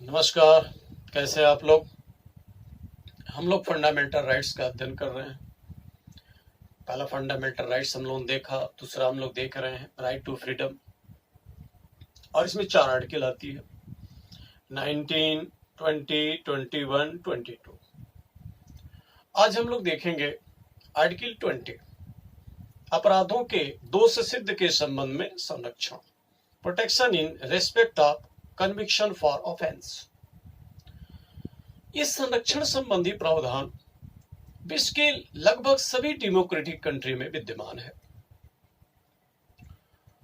नमस्कार। कैसे हैं आप लोग। हम लोग फंडामेंटल राइट्स का अध्ययन कर रहे हैं। पहला फंडामेंटल राइट्स हम लोगों ने देखा, दूसरा हम लोग देख रहे हैं राइट टू फ्रीडम, और इसमें 4 आर्टिकल आती है 19, 20, 21, 22। आज हम लोग देखेंगे आर्टिकल 20, अपराधों के दोष सिद्ध के संबंध में संरक्षण, protection in respect of conviction for offence. इस संरक्षण संबंधी प्रावधान विश्व के लगभग सभी डेमोक्रेटिक कंट्री में विद्यमान है।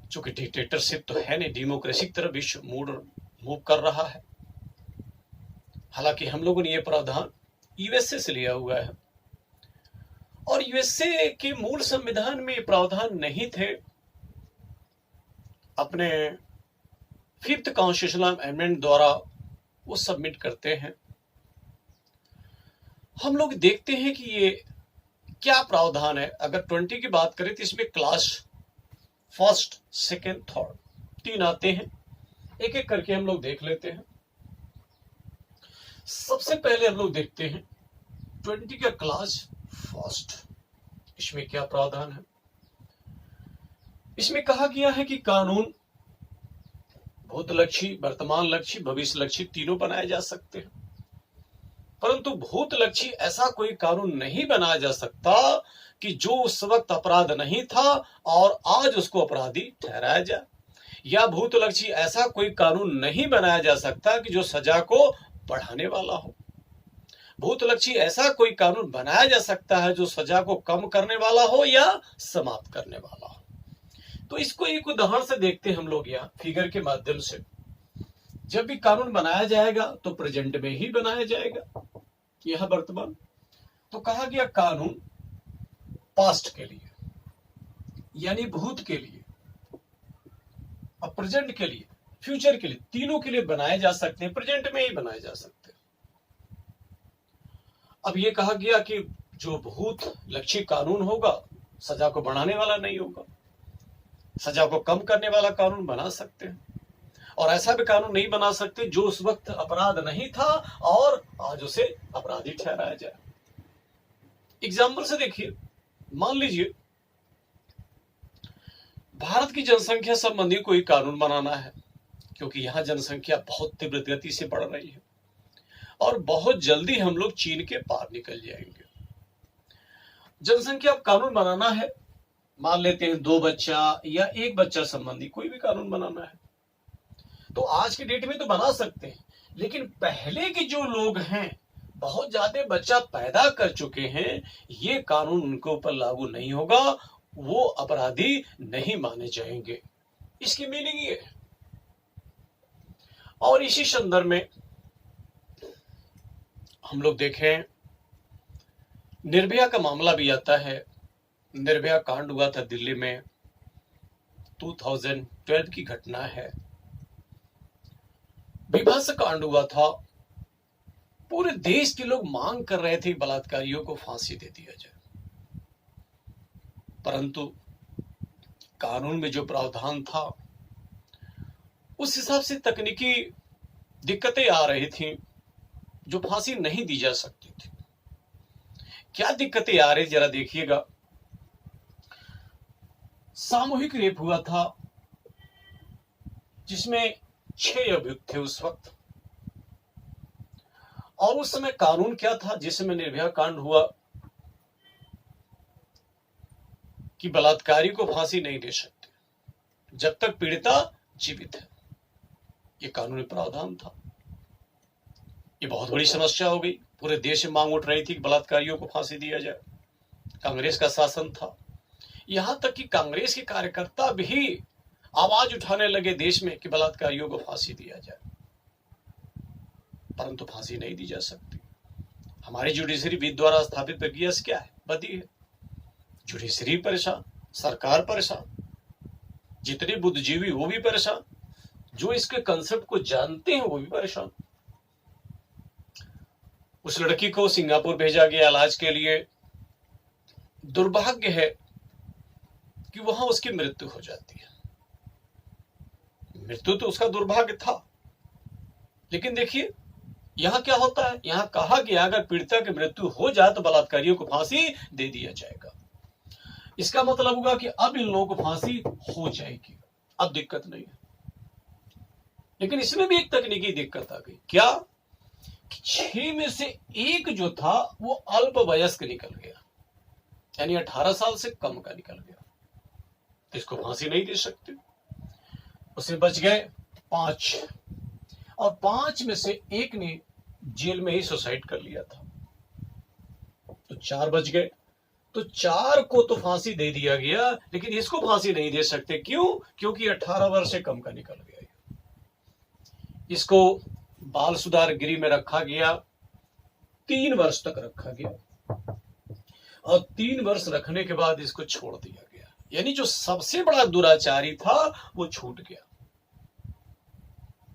चूंकि डिक्टेटरशिप तो है नहीं, डेमोक्रेसी की तरफ विश्व मूव कर रहा है। हालांकि हम लोगों ने यह प्रावधान यूएसए से लिया हुआ है, और यूएसए के मूल संविधान में ये प्रावधान नहीं थे। अपने 5th कॉन्स्टिट्यूशनल अमेंडमेंट द्वारा वो सबमिट करते हैं। हम लोग देखते हैं कि ये क्या प्रावधान है। अगर 20 की बात करें तो इसमें क्लास 1st, 2nd, 3rd 3 आते हैं। एक एक करके हम लोग देख लेते हैं। सबसे पहले हम लोग देखते हैं 20 का क्लास 1st। इसमें क्या प्रावधान है। इसमें कहा गया है कि कानून भूतलक्षी, वर्तमानलक्षी, भविष्यलक्षी तीनों बनाए जा सकते हैं, परंतु भूतलक्षी ऐसा कोई कानून नहीं बनाया जा सकता कि जो उस वक्त अपराध नहीं था और आज उसको अपराधी ठहराया जाए, या भूतलक्षी ऐसा कोई कानून नहीं बनाया जा सकता कि जो सजा को बढ़ाने वाला हो। भूतलक्षी ऐसा कोई कानून बनाया जा सकता है जो सजा को कम करने वाला हो या समाप्त करने वाला हो। तो इसको एक उदाहरण से देखते हैं हम लोग यहाँ फिगर के माध्यम से। जब भी कानून बनाया जाएगा तो प्रेजेंट में ही बनाया जाएगा, यह वर्तमान। तो कहा गया कानून पास्ट के लिए यानी भूत के लिए, और प्रेजेंट के लिए, फ्यूचर के लिए, तीनों के लिए बनाए जा सकते हैं, प्रेजेंट में ही बनाए जा सकते हैं। अब यह कहा गया कि जो भूत लक्षी कानून होगा सजा को बढ़ाने वाला नहीं होगा, सजा को कम करने वाला कानून बना सकते हैं, और ऐसा भी कानून नहीं बना सकते जो उस वक्त अपराध नहीं था और आज उसे अपराधी ठहराया जाए। एग्जाम्पल से देखिए, मान लीजिए भारत की जनसंख्या संबंधी कोई कानून बनाना है, क्योंकि यहां जनसंख्या बहुत तीव्र गति से बढ़ रही है और बहुत जल्दी हम लोग चीन के पार निकल जाएंगे। जनसंख्या कानून बनाना है, मान लेते हैं 2 बच्चा या 1 बच्चा संबंधी कोई भी कानून बनाना है, तो आज की डेट में तो बना सकते हैं, लेकिन पहले के जो लोग हैं बहुत ज्यादा बच्चा पैदा कर चुके हैं, ये कानून उनके ऊपर लागू नहीं होगा, वो अपराधी नहीं माने जाएंगे। इसकी मीनिंग ये है। और इसी संदर्भ में हम लोग देखें, निर्भया का मामला भी आता है। निर्भया कांड हुआ था दिल्ली में, 2012 की घटना है। विभत्स कांड हुआ था। पूरे देश के लोग मांग कर रहे थे बलात्कारियों को फांसी दे दिया जाए, परंतु कानून में जो प्रावधान था उस हिसाब से तकनीकी दिक्कतें आ रही थी जो फांसी नहीं दी जा सकती थी। क्या दिक्कतें आ रही जरा देखिएगा। सामूहिक रेप हुआ था जिसमें 6 अभियुक्त थे उस वक्त, और उस समय कानून क्या था जिस समय निर्भया कांड हुआ कि बलात्कारी को फांसी नहीं दे सकते जब तक पीड़िता जीवित है। यह कानूनी प्रावधान था। ये बहुत बड़ी समस्या हो गई। पूरे देश में मांग उठ रही थी कि बलात्कारियों को फांसी दिया जाए। कांग्रेस का शासन था, यहां तक कि कांग्रेस के कार्यकर्ता भी आवाज उठाने लगे देश में कि बलात्कारियों को फांसी दिया जाए, परंतु फांसी नहीं दी जा सकती। हमारी जुडिशरी विद द्वारा स्थापित प्रक्रिया से क्या है, बदी है। जुडिशरी परेशान, सरकार परेशान, जितने बुद्धिजीवी वो भी परेशान, जो इसके कंसेप्ट को जानते हैं वो भी परेशान। उस लड़की को सिंगापुर भेजा गया इलाज के लिए। दुर्भाग्य है कि वहां उसकी मृत्यु हो जाती है। मृत्यु तो उसका दुर्भाग्य था, लेकिन देखिए यहां क्या होता है, यहां कहा गया अगर पीड़िता की मृत्यु हो जाए तो बलात्कारियों को फांसी दे दिया जाएगा। इसका मतलब होगा कि अब इन लोगों को फांसी हो जाएगी, अब दिक्कत नहीं है। लेकिन इसमें भी एक तकनीकी दिक्कत आ गई, क्या कि 6 में से एक जो था वो अल्पवयस्क निकल गया, यानी 18 साल से कम का निकल गया, तो इसको फांसी नहीं दे सकते। उसे बच गए 5, और 5 में से एक ने जेल में ही सुसाइड कर लिया था, तो 4 बच गए। तो 4 को तो फांसी दे दिया गया, लेकिन इसको फांसी नहीं दे सकते। क्यों? क्योंकि 18 वर्ष से कम का निकल गया। इसको बाल सुधार गृह में रखा गया, 3 वर्ष तक रखा गया, और 3 वर्ष रखने के बाद इसको छोड़ दिया गया। यानी जो सबसे बड़ा दुराचारी था वो छूट गया,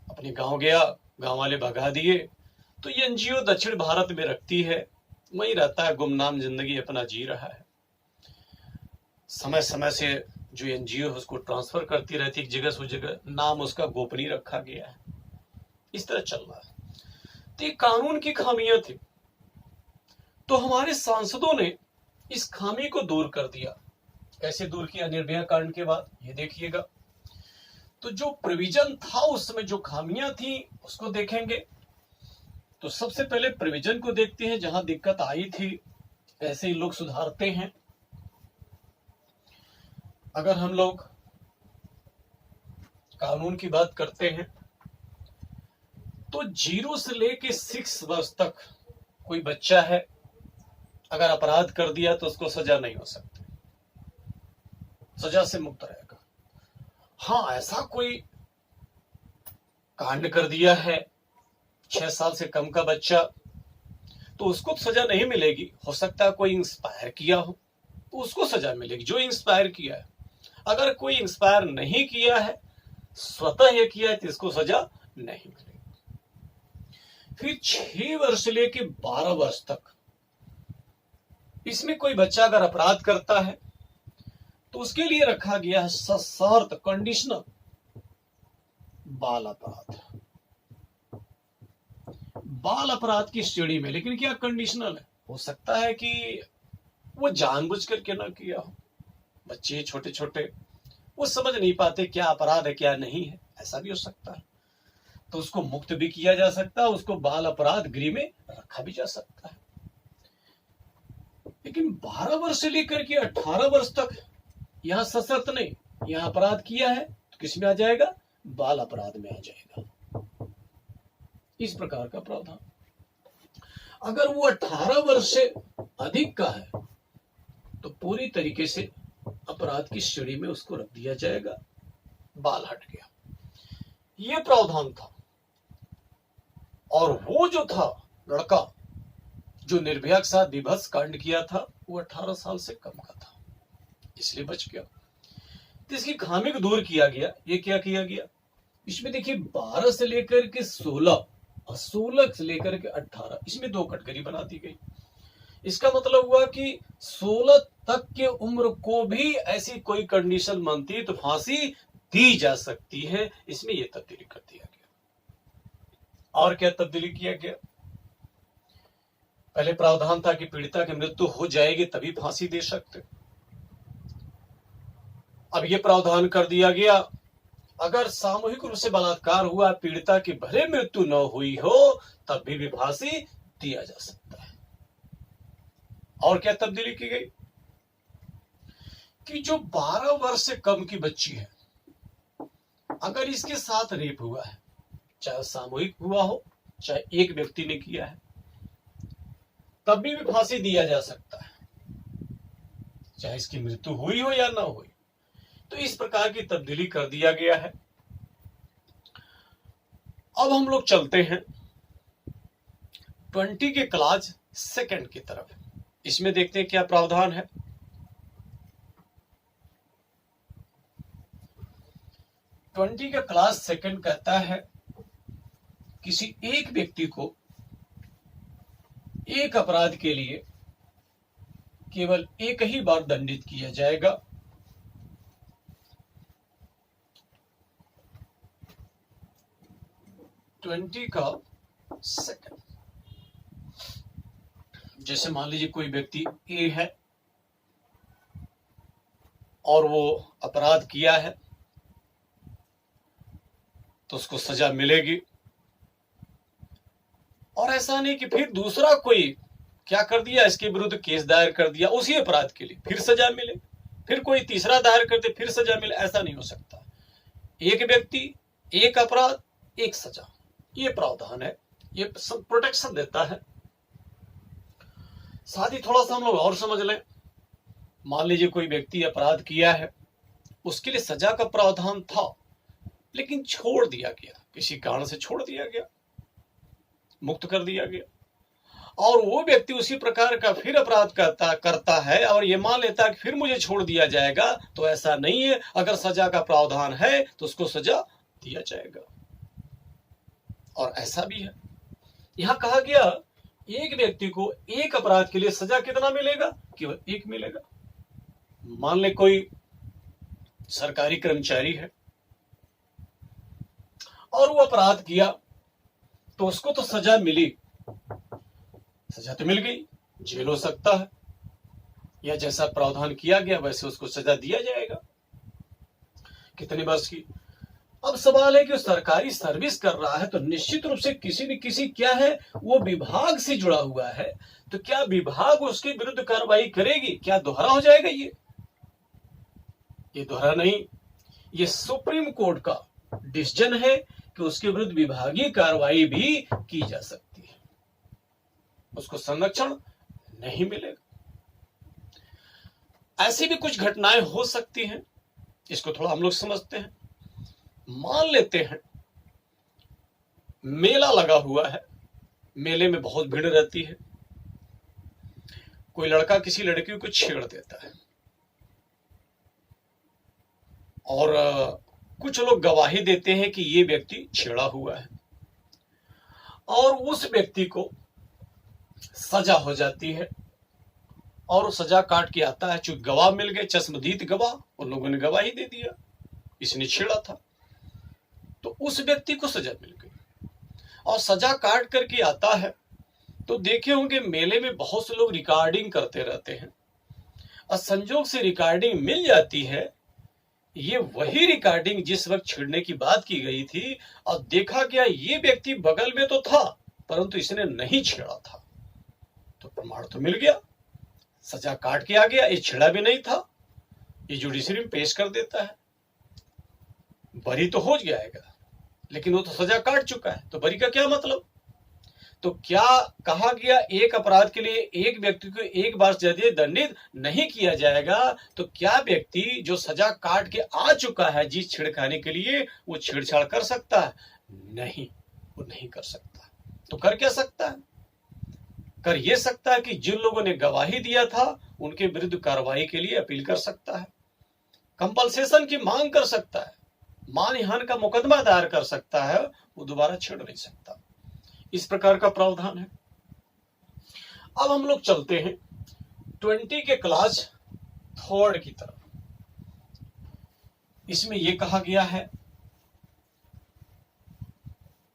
अपने गांव गया, गांव वाले भगा दिए। तो ये एनजीओ दक्षिण भारत में रखती है, वहीं रहता है, गुमनाम जिंदगी अपना जी रहा है। समय समय से जो एनजीओ है उसको ट्रांसफर करती रहती है एक जगह से उस जगह, नाम उसका गोपनीय रखा गया है। इस तरह चल रहा है। तो ये कानून की खामियां थी, तो हमारे सांसदों ने इस खामी को दूर कर दिया। कैसे दूर किया निर्भया कांड के बाद, ये देखिएगा। तो जो प्रोविजन था उस समय, जो खामियां थी उसको देखेंगे। तो सबसे पहले प्रोविजन को देखते हैं, जहां दिक्कत आई थी कैसे लोग सुधारते हैं। अगर हम लोग कानून की बात करते हैं तो 0 से लेके 6 वर्ष तक कोई बच्चा है, अगर अपराध कर दिया तो उसको सजा नहीं हो सकती, सजा से मुक्त रहेगा। हाँ, ऐसा कोई कांड कर दिया है 6 साल से कम का बच्चा, तो उसको सजा नहीं मिलेगी। हो सकता है कोई इंस्पायर किया हो तो उसको सजा मिलेगी, जो इंस्पायर किया है। अगर कोई इंस्पायर नहीं किया है, स्वतः ये किया है, तो इसको सजा नहीं मिलेगी। फिर 6 वर्ष से लेके 12 वर्ष तक, इसमें कोई बच्चा अगर अपराध करता है तो उसके लिए रखा गया है सशर्त, कंडीशनल बाल अपराध। बाल अपराध की श्रेणी में, लेकिन क्या कंडीशनल है। हो सकता है कि वो जानबूझ करके ना किया हो, बच्चे छोटे छोटे वो समझ नहीं पाते क्या अपराध है क्या नहीं है, ऐसा भी हो सकता है। तो उसको मुक्त भी किया जा सकता है, उसको बाल अपराध गृह में रखा भी जा सकता है। लेकिन 12 वर्ष से लेकर के 18 वर्ष तक यहां सशर्त नहीं, यहां अपराध किया है तो किस में आ जाएगा, बाल अपराध में आ जाएगा। इस प्रकार का प्रावधान। अगर वो 18 वर्ष से अधिक का है तो पूरी तरीके से अपराध की श्रेणी में उसको रख दिया जाएगा, बाल हट गया। ये प्रावधान था। और वो जो था लड़का जो निर्भया के साथ विभत्स कांड किया था, वो 18 साल से कम का था, इसलिए बच गया। तो इसकी खामी को दूर किया गया। ये क्या किया गया, इसमें देखिए 12 से लेकर के 16 और 16 से लेकर के 18, इसमें 2 कैटेगरी बना दी गई। इसका मतलब हुआ कि 16 तक के उम्र को भी ऐसी कोई कंडीशन मानती है तो फांसी दी जा सकती है। इसमें यह तब्दीली कर दिया गया। और क्या तब्दीली किया गया, पहले प्रावधान था कि पीड़िता की मृत्यु हो जाएगी तभी फांसी दे सकते, अब यह प्रावधान कर दिया गया अगर सामूहिक रूप से बलात्कार हुआ, पीड़िता की भले मृत्यु न हुई हो तब भी फांसी दिया जा सकता है। और क्या तब्दीली की गई कि जो 12 वर्ष से कम की बच्ची है, अगर इसके साथ रेप हुआ है, चाहे सामूहिक हुआ हो चाहे एक व्यक्ति ने किया है, तब भी फांसी दिया जा सकता है, चाहे इसकी मृत्यु हुई हो या ना हुई। तो इस प्रकार की तब्दीली कर दिया गया है। अब हम लोग चलते हैं 20 के क्लास सेकंड की तरफ। इसमें देखते हैं क्या प्रावधान है। 20 का क्लास सेकंड कहता है किसी एक व्यक्ति को एक अपराध के लिए केवल एक ही बार दंडित किया जाएगा। 20 का सेकंड। जैसे मान लीजिए कोई व्यक्ति ए है और वो अपराध किया है तो उसको सजा मिलेगी। और ऐसा नहीं कि फिर दूसरा कोई क्या कर दिया, इसके विरुद्ध केस दायर कर दिया उसी अपराध के लिए, फिर सजा मिले, फिर कोई तीसरा दायर करते फिर सजा मिले, ऐसा नहीं हो सकता। एक व्यक्ति, एक अपराध, एक सजा, ये प्रावधान है, ये प्रोटेक्शन देता है। साथ ही थोड़ा सा हम लोग और समझ लें। मान लीजिए कोई व्यक्ति अपराध किया है, उसके लिए सजा का प्रावधान था लेकिन छोड़ दिया गया, किसी कारण से छोड़ दिया गया, मुक्त कर दिया गया, और वो व्यक्ति उसी प्रकार का फिर अपराध करता है और ये मान लेता है कि फिर मुझे छोड़ दिया जाएगा, तो ऐसा नहीं है। अगर सजा का प्रावधान है तो उसको सजा दिया जाएगा। और ऐसा भी है, यहां कहा गया एक व्यक्ति को एक अपराध के लिए सजा कितना मिलेगा, केवल एक मिलेगा। मान ले कोई सरकारी कर्मचारी है और वो अपराध किया तो उसको तो सजा मिली, सजा तो मिल गई, जेल हो सकता है या जैसा प्रावधान किया गया वैसे उसको सजा दिया जाएगा, कितने वर्ष की। अब सवाल है कि सरकारी सर्विस कर रहा है तो निश्चित रूप से किसी न किसी क्या है, वो विभाग से जुड़ा हुआ है, तो क्या विभाग उसके विरुद्ध कार्रवाई करेगी? क्या दोहरा हो जाएगा? ये दोहरा नहीं, ये सुप्रीम कोर्ट का डिसीजन है कि उसके विरुद्ध विभागीय कार्रवाई भी की जा सकती है, उसको संरक्षण नहीं मिलेगा। ऐसी भी कुछ घटनाएं हो सकती हैं, इसको थोड़ा हम लोग समझते हैं। मान लेते हैं मेला लगा हुआ है, मेले में बहुत भीड़ रहती है, कोई लड़का किसी लड़की को छेड़ देता है और कुछ लोग गवाही देते हैं कि ये व्यक्ति छेड़ा हुआ है और उस व्यक्ति को सजा हो जाती है और सजा काट के आता है। चूंकि गवाह मिल गए, चश्मदीद गवाह, उन लोगों ने गवाही दे दिया इसने छेड़ा था, तो उस व्यक्ति को सजा मिल गई और सजा काट करके आता है। तो देखे होंगे मेले में बहुत से लोग रिकॉर्डिंग करते रहते हैं और संजोग से रिकॉर्डिंग मिल जाती है। ये वही रिकॉर्डिंग जिस वक्त छेड़ने की बात की गई थी और देखा गया ये व्यक्ति बगल में तो था परंतु इसने नहीं छेड़ा था, तो प्रमाण तो मिल गया, सजा काट के आ गया, ये छेड़ा भी नहीं था, ये जुडिशरी में पेश कर देता है, बरी तो हो जाएगा, लेकिन वो तो सजा काट चुका है, तो बरी का क्या मतलब। तो क्या कहा गया एक अपराध के लिए एक व्यक्ति को एक बार सजा दंडित नहीं किया जाएगा, तो क्या व्यक्ति जो सजा काट के आ चुका है जिस छेड़खानी के लिए, वो छेड़छाड़ कर सकता है? नहीं, वो नहीं कर सकता। तो कर क्या सकता है? कर ये सकता है कि जिन लोगों ने गवाही दिया था उनके विरुद्ध कार्रवाई के लिए अपील कर सकता है, कंपलसेशन की मांग कर सकता है, मानहानि का मुकदमा दायर कर सकता है, वो दोबारा छेड़ नहीं सकता। इस प्रकार का प्रावधान है। अब हम लोग चलते हैं 20 के क्लास 3 की तरफ। इसमें यह कहा गया है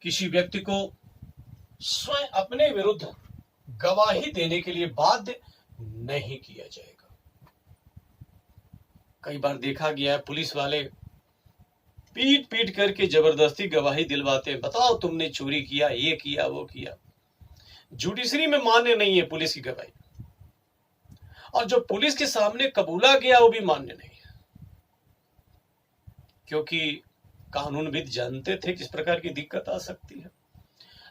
किसी व्यक्ति को स्वयं अपने विरुद्ध गवाही देने के लिए बाध्य नहीं किया जाएगा। कई बार देखा गया है पुलिस वाले पीट पीट करके जबरदस्ती गवाही दिलवाते हैं, बताओ तुमने चोरी किया, ये किया, वो किया। जुडिशरी में मान्य नहीं है पुलिस की गवाही, और जो पुलिस के सामने कबूला गया वो भी मान्य नहीं है, क्योंकि कानूनविद जानते थे किस प्रकार की दिक्कत आ सकती है।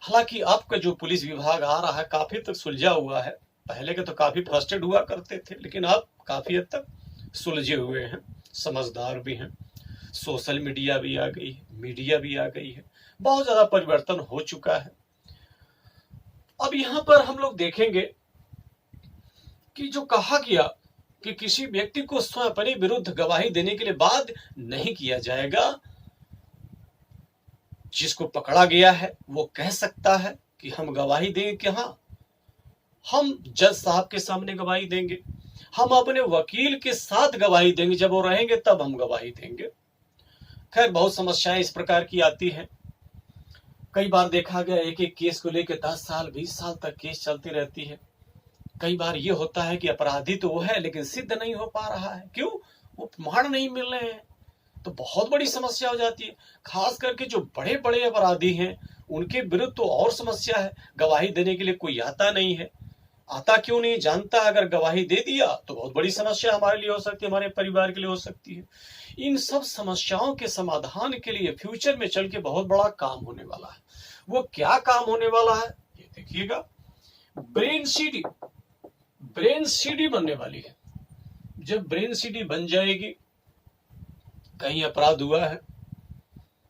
हालांकि अब का जो पुलिस विभाग आ रहा है काफी तक सुलझा हुआ है, पहले के तो काफी फ्रस्ट्रेट हुआ करते थे, लेकिन अब काफी हद तक सुलझे हुए हैं, समझदार भी हैं, सोशल मीडिया भी आ गई है, मीडिया भी आ गई है, बहुत ज्यादा परिवर्तन हो चुका है। अब यहां पर हम लोग देखेंगे कि जो कहा गया कि किसी व्यक्ति को स्वयं अपने विरुद्ध गवाही देने के लिए बाध्य नहीं किया जाएगा, जिसको पकड़ा गया है वो कह सकता है कि हम गवाही देंगे कि हाँ हम जज साहब के सामने गवाही देंगे, हम अपने वकील के साथ गवाही देंगे, जब वो रहेंगे तब हम गवाही देंगे। खैर बहुत समस्याएं इस प्रकार की आती हैं। कई बार देखा गया एक एक केस को लेकर 10 साल 20 साल तक केस चलती रहती है। कई बार ये होता है कि अपराधी तो वो है लेकिन सिद्ध नहीं हो पा रहा है। क्यों? वो प्रमाण नहीं मिल रहे हैं। तो बहुत बड़ी समस्या हो जाती है। खास करके जो बड़े बड़े अपराधी हैं उनके विरुद्ध तो और समस्या है। गवाही देने के लिए कोई आता नहीं है। आता क्यों नहीं जानता। अगर गवाही दे दिया तो बहुत बड़ी समस्या हमारे लिए हो सकती है, हमारे परिवार के लिए हो सकती है। इन सब समस्याओं के समाधान के लिए फ्यूचर में चल के बहुत बड़ा काम होने वाला है। वो क्या काम होने वाला है ये देखिएगा। ब्रेन सीडी बनने वाली है। जब ब्रेन सीडी बन जाएगी, कहीं अपराध हुआ है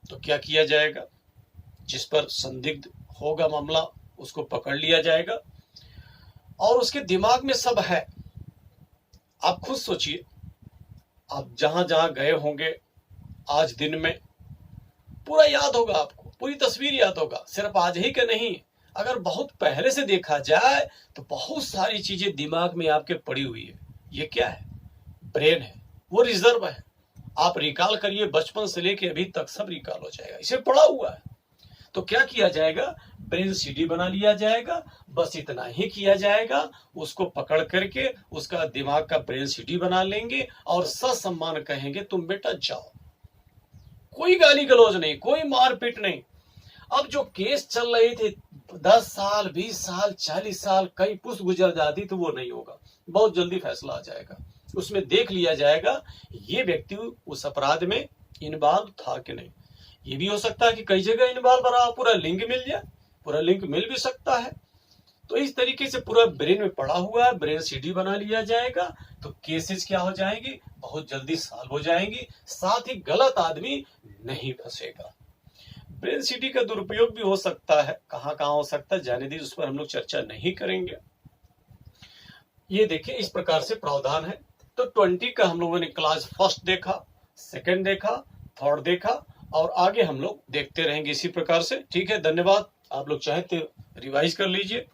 तो क्या किया जाएगा। जिस पर संदिग्ध होगा मामला उसको पकड़ लिया जाएगा और उसके दिमाग में सब है। आप खुद सोचिए, आप जहां जहां गए होंगे आज दिन में पूरा याद होगा, आपको पूरी तस्वीर याद होगा। सिर्फ आज ही का नहीं, अगर बहुत पहले से देखा जाए तो बहुत सारी चीजें दिमाग में आपके पड़ी हुई है। ये क्या है? ब्रेन है, वो रिजर्व है। आप रिकॉल करिए, बचपन से लेके अभी तक सब रिकॉल हो जाएगा, इसे पड़ा हुआ है। तो क्या किया जाएगा? ब्रेन सीडी बना लिया जाएगा। बस इतना ही किया जाएगा, उसको पकड़ करके उसका दिमाग का ब्रेन सीडी बना लेंगे और ससम्मान कहेंगे तुम बेटा जाओ। कोई गाली गलौज नहीं, कोई मारपीट नहीं। अब जो केस चल रहे थे 10 साल 20 साल 40 साल कई पुष्प गुजर जाती तो वो नहीं होगा। बहुत जल्दी फैसला आ जाएगा। उसमें देख लिया जाएगा ये व्यक्ति उस अपराध में इन्वॉल्व था कि नहीं। ये भी हो सकता है कि कई जगह इन्वॉल्व रहा, पूरा लिंक मिल जाए, पूरा लिंक मिल भी सकता है। तो इस तरीके से पूरा ब्रेन में पड़ा हुआ है, ब्रेन सीडी बना लिया जाएगा तो केसेस क्या हो जाएंगी, बहुत जल्दी सॉल्व हो जाएंगी। साथ ही गलत आदमी नहीं फंसेगा। ब्रेन सीडी का दुरुपयोग भी हो सकता है, कहां कहां हो सकता है जाने दीजिए, उस पर हम लोग चर्चा नहीं करेंगे। ये देखिए इस प्रकार से प्रावधान है। तो 20 का हम लोगों ने क्लास फर्स्ट देखा, सेकंड देखा, थर्ड देखा और आगे हम लोग देखते रहेंगे इसी प्रकार से। ठीक है, धन्यवाद। आप लोग चाहे तो रिवाइज कर लीजिए।